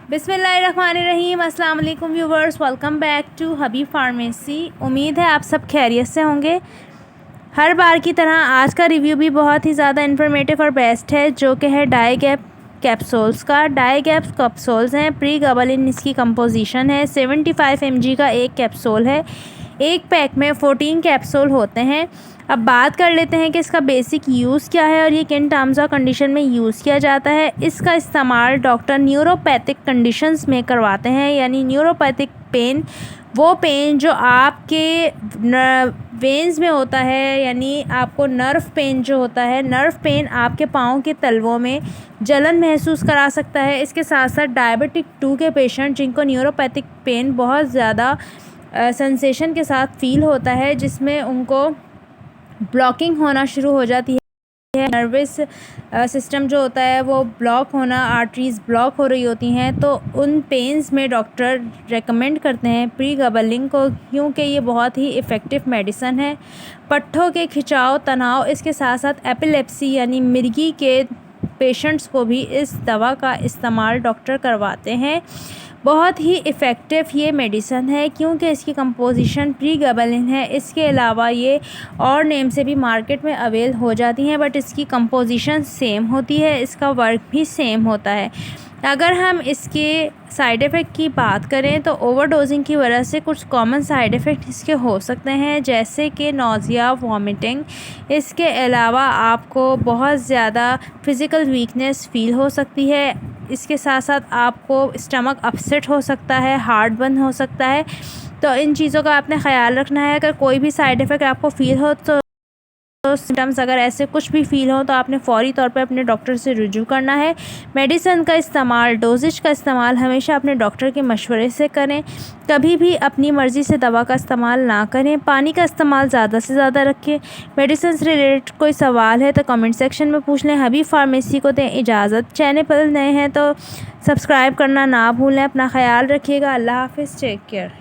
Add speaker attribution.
Speaker 1: बिस्मिल्लाहिर्रहमानिर्रहीम। अस्सलाम वालेकुम viewers, welcome back to Habib pharmacy. उम्मीद है आप सब खैरियत से होंगे। हर बार की तरह आज का रिव्यू भी बहुत ही ज़्यादा इन्फॉर्मेटिव और बेस्ट है, जो कि है डाइगैप कैप्सूल्स का। डाइगैप कैप्सूल्स हैं, प्री गबलिन इसकी कंपोजिशन है। 75 mg का एक कैप्सूल है। एक पैक में 14 कैप्सूल होते हैं। अब बात कर लेते हैं कि इसका बेसिक यूज़ क्या है और ये किन टर्म्स और कंडीशन में यूज़ किया जाता है। इसका इस्तेमाल डॉक्टर न्यूरोपैथिक कंडीशंस में करवाते हैं, यानी न्यूरोपैथिक पेन, वो पेन जो आपके वेंस में होता है, यानी आपको नर्व पेन जो होता है, नर्व पेन आपके पाँव के तलवों में जलन महसूस करा सकता है। इसके साथ साथ डायबिटिक 2 के पेशेंट जिनको न्यूरोपैथिक पेन बहुत ज़्यादा सेंसेशन के साथ फ़ील होता है, जिसमें उनको ब्लॉकिंग होना शुरू हो जाती है, नर्वस सिस्टम जो होता है वो ब्लॉक होना, आर्टरीज़ ब्लॉक हो रही होती हैं, तो उन पेन्स में डॉक्टर रेकमेंड करते हैं प्री गबलिंग को, क्योंकि ये बहुत ही इफ़ेक्टिव मेडिसन है। पट्ठों के खिंचाव, तनाव, इसके साथ साथ एपिलेप्सी यानी मिर्गी के पेशेंट्स को भी इस दवा का इस्तेमाल डॉक्टर करवाते हैं। बहुत ही इफ़ेक्टिव ये मेडिसन है, क्योंकि इसकी कंपोजिशन प्री गबलिन है। इसके अलावा ये और नेम से भी मार्केट में अवेल हो जाती हैं, बट इसकी कंपोजिशन सेम होती है, इसका वर्क भी सेम होता है। अगर हम इसके साइड इफ़ेक्ट की बात करें तो ओवरडोजिंग की वजह से कुछ कॉमन साइड इफ़ेक्ट इसके हो सकते हैं, जैसे कि नौजिया, वॉमिटिंग। इसके अलावा आपको बहुत ज़्यादा फ़िज़िकल वीकनेस फ़ील हो सकती है। इसके साथ साथ आपको स्टमक अपसेट हो सकता है, हार्ट बंद हो सकता है। तो इन चीज़ों का आपने ख़याल रखना है। अगर कोई भी साइड इफ़ेक्ट आपको फ़ील हो तो सिम्टम्स अगर ऐसे कुछ भी फ़ील हो तो आपने फ़ौरी तौर पे अपने डॉक्टर से रुजू करना है। मेडिसिन का इस्तेमाल, डोजेज का इस्तेमाल हमेशा अपने डॉक्टर के मशवरे से करें। कभी भी अपनी मर्ज़ी से दवा का इस्तेमाल ना करें। पानी का इस्तेमाल ज़्यादा से ज़्यादा रखें। मेडिसिन से रिलेटेड कोई सवाल है तो कमेंट सेक्शन में पूछ लें। हबीब फार्मेसी को दें इजाज़त। चैनल पर नए हैं तो सब्सक्राइब करना ना भूलें। अपना ख्याल रखिएगा। अल्लाह हाफ़िज़, टेक केयर।